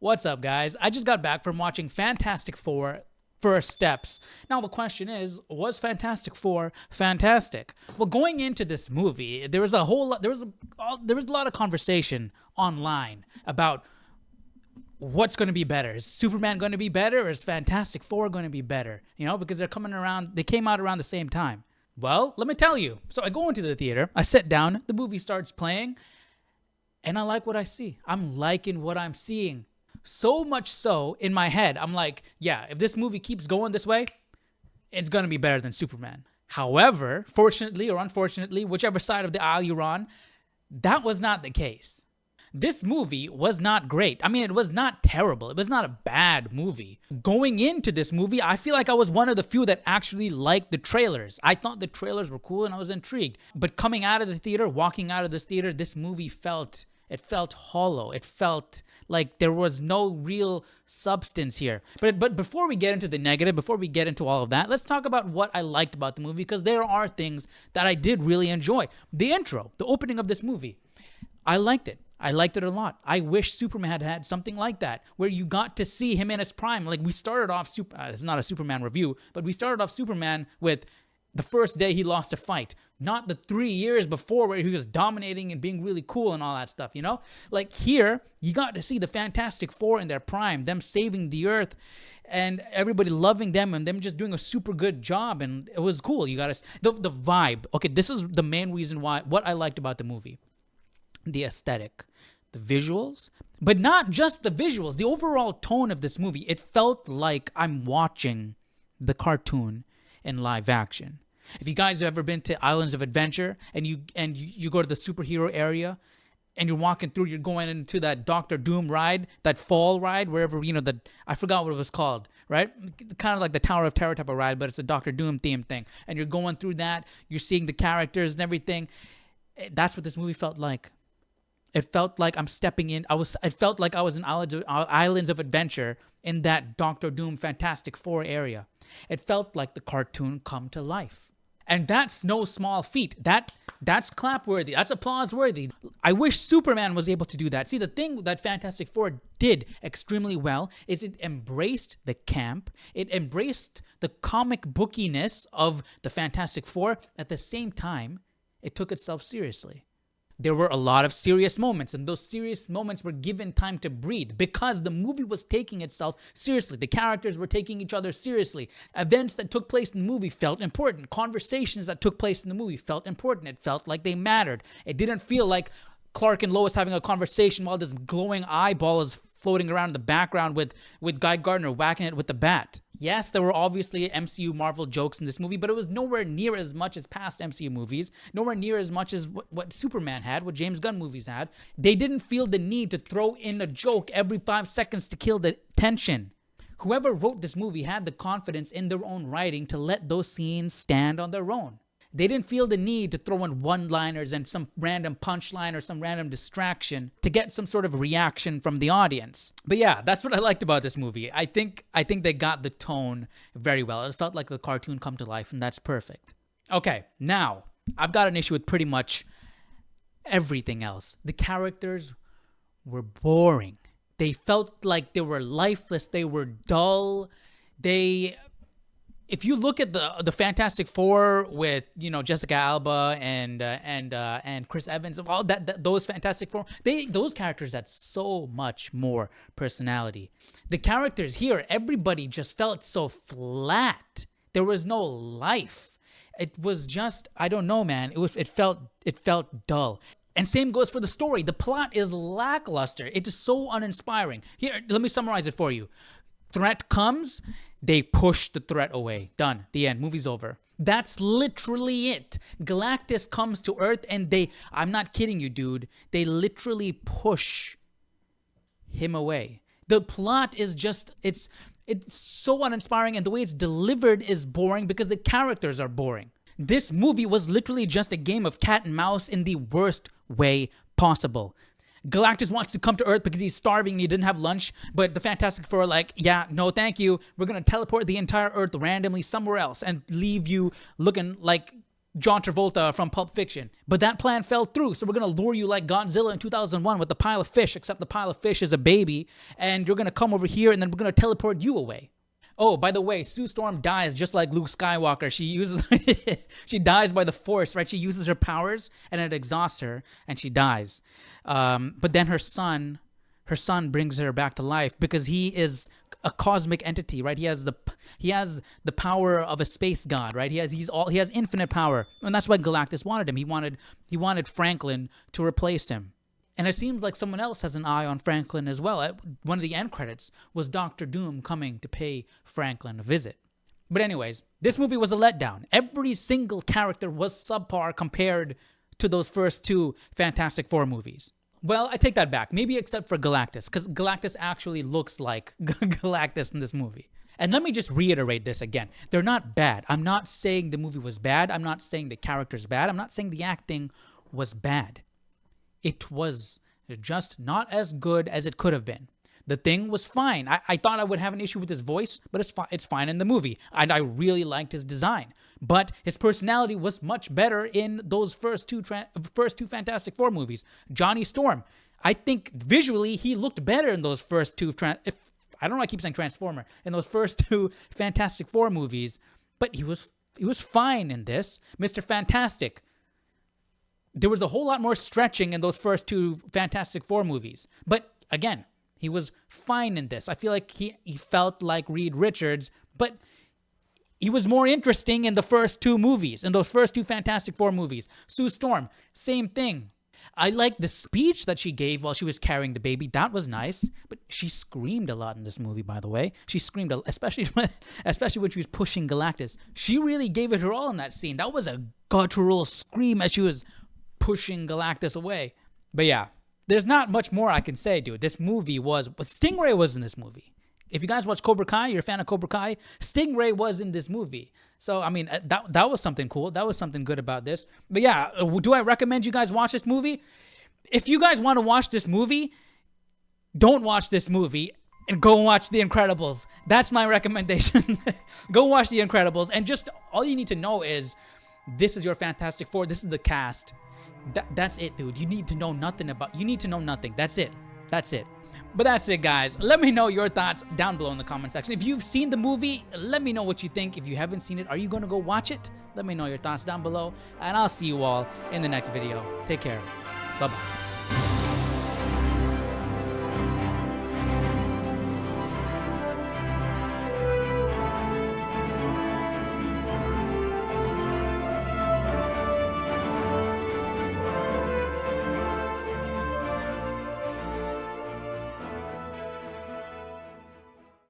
What's up, guys? I just got back from watching Fantastic Four First Steps. Now, the question is, was Fantastic Four fantastic? Well, going into this movie, there was a lot of conversation online about what's going to be better. Is Superman going to be better, or is Fantastic Four going to be better? You know, because they came out around the same time. Well, let me tell you. So I go into the theater, I sit down, the movie starts playing, and I like what I see. I'm liking what I'm seeing. So much so, in my head, I'm like, yeah, if this movie keeps going this way, it's going to be better than Superman. However, fortunately or unfortunately, whichever side of the aisle you're on, that was not the case. This movie was not great. I mean, it was not terrible. It was not a bad movie. Going into this movie, I feel like I was one of the few that actually liked the trailers. I thought the trailers were cool and I was intrigued. But coming out of the theater, walking out of this theater, this movie felt hollow. It felt like there was no real substance here. But before we get into the negative, before we get into all of that, let's talk about what I liked about the movie, because there are things that I did really enjoy. The intro, the opening of this movie, I liked it. I liked it a lot. I wish Superman had had something like that, where you got to see him in his prime. Like, we started off, it's not a Superman review, but we started off Superman with the first day he lost a fight, not the 3 years before where he was dominating and being really cool and all that stuff, you know? Like, here, you got to see the Fantastic Four in their prime, them saving the Earth and everybody loving them and them just doing a super good job, and it was cool. You got to the vibe. Okay, this is the main reason what I liked about the movie. The aesthetic, the visuals, but not just the visuals, the overall tone of this movie. It felt like I'm watching the cartoon in live action. If you guys have ever been to Islands of Adventure and you go to the superhero area and you're walking through, you're going into that Doctor Doom ride, that fall ride, wherever, I forgot what it was called, right? Kind of like the Tower of Terror type of ride, but it's a Doctor Doom themed thing. And you're going through that, you're seeing the characters and everything. That's what this movie felt like. It felt like I'm stepping in. It felt like I was in Islands of Adventure in that Doctor Doom Fantastic Four area. It felt like the cartoon come to life. And that's no small feat. That's clap-worthy. That's applause-worthy. I wish Superman was able to do that. See, the thing that Fantastic Four did extremely well is it embraced the camp. It embraced the comic bookiness of the Fantastic Four. At the same time, it took itself seriously. There were a lot of serious moments, and those serious moments were given time to breathe because the movie was taking itself seriously. The characters were taking each other seriously. Events that took place in the movie felt important. Conversations that took place in the movie felt important. It felt like they mattered. It didn't feel like Clark and Lois having a conversation while this glowing eyeball is floating around in the background with Guy Gardner whacking it with the bat. Yes, there were obviously MCU Marvel jokes in this movie, but it was nowhere near as much as past MCU movies, nowhere near as much as what Superman had, what James Gunn movies had. They didn't feel the need to throw in a joke every 5 seconds to kill the tension. Whoever wrote this movie had the confidence in their own writing to let those scenes stand on their own. They didn't feel the need to throw in one-liners and some random punchline or some random distraction to get some sort of reaction from the audience. But yeah, that's what I liked about this movie. I think they got the tone very well. It felt like the cartoon come to life, and that's perfect. Okay, now, I've got an issue with pretty much everything else. The characters were boring. They felt like they were lifeless. They were dull. If you look at the Fantastic Four with Jessica Alba and Chris Evans, all those Fantastic Four, those characters had so much more personality. The characters here, everybody just felt so flat. There was no life. It was just, I don't know, man. It felt dull. And same goes for the story. The plot is lackluster. It is so uninspiring. Here, let me summarize it for you. Threat comes, they push the threat away. Done. The end. Movie's over. That's literally it. Galactus comes to Earth and I'm not kidding you, dude. They literally push him away. The plot is just, it's so uninspiring, and the way it's delivered is boring because the characters are boring. This movie was literally just a game of cat and mouse in the worst way possible. Galactus wants to come to Earth because he's starving and he didn't have lunch, but the Fantastic Four are like, yeah, no thank you. We're going to teleport the entire Earth randomly somewhere else and leave you looking like John Travolta from Pulp Fiction. But that plan fell through, so we're going to lure you like Godzilla in 2001 with the pile of fish, except the pile of fish is a baby, and you're going to come over here, and then we're going to teleport you away. Oh, by the way, Sue Storm dies just like Luke Skywalker. She uses, she dies by the Force, right? She uses her powers, and it exhausts her, and she dies. But then her son brings her back to life because he is a cosmic entity, right? He has the power of a space god, right? He has infinite power, and that's why Galactus wanted him. He wanted Franklin to replace him. And it seems like someone else has an eye on Franklin as well. One of the end credits was Doctor Doom coming to pay Franklin a visit. But anyways, this movie was a letdown. Every single character was subpar compared to those first two Fantastic Four movies. Well, I take that back. Maybe except for Galactus, because Galactus actually looks like Galactus in this movie. And let me just reiterate this again. They're not bad. I'm not saying the movie was bad. I'm not saying the character's bad. I'm not saying the acting was bad. It was just not as good as it could have been. The Thing was fine. I thought I would have an issue with his voice, but it's fine in the movie. And I really liked his design. But his personality was much better in those first two Fantastic Four movies. Johnny Storm, I think visually he looked better in those first two. I don't know. I keep saying Transformer in those first two Fantastic Four movies, but he was fine in this. Mr. Fantastic. There was a whole lot more stretching in those first two Fantastic Four movies. But again, he was fine in this. I feel like he felt like Reed Richards, but he was more interesting in the first two movies, in those first two Fantastic Four movies. Sue Storm, same thing. I liked the speech that she gave while she was carrying the baby. That was nice. But she screamed a lot in this movie, by the way. She screamed, especially when she was pushing Galactus. She really gave it her all in that scene. That was a guttural scream as she was pushing Galactus away. But yeah, there's not much more I can say, dude. This movie but Stingray was in this movie. If you guys watch Cobra Kai, you're a fan of Cobra Kai, Stingray was in this movie. So, I mean, that was something cool. That was something good about this. But yeah, do I recommend you guys watch this movie? If you guys want to watch this movie, don't watch this movie and go watch The Incredibles. That's my recommendation. Go watch The Incredibles. And just all you need to know is this is your Fantastic Four. This is the cast. That's it, dude. You need to know nothing. That's it. But that's it, guys. Let me know your thoughts down below in the comment section. If you've seen the movie, let me know what you think. If you haven't seen it, are you going to go watch it? Let me know your thoughts down below. And I'll see you all in the next video. Take care. Bye-bye.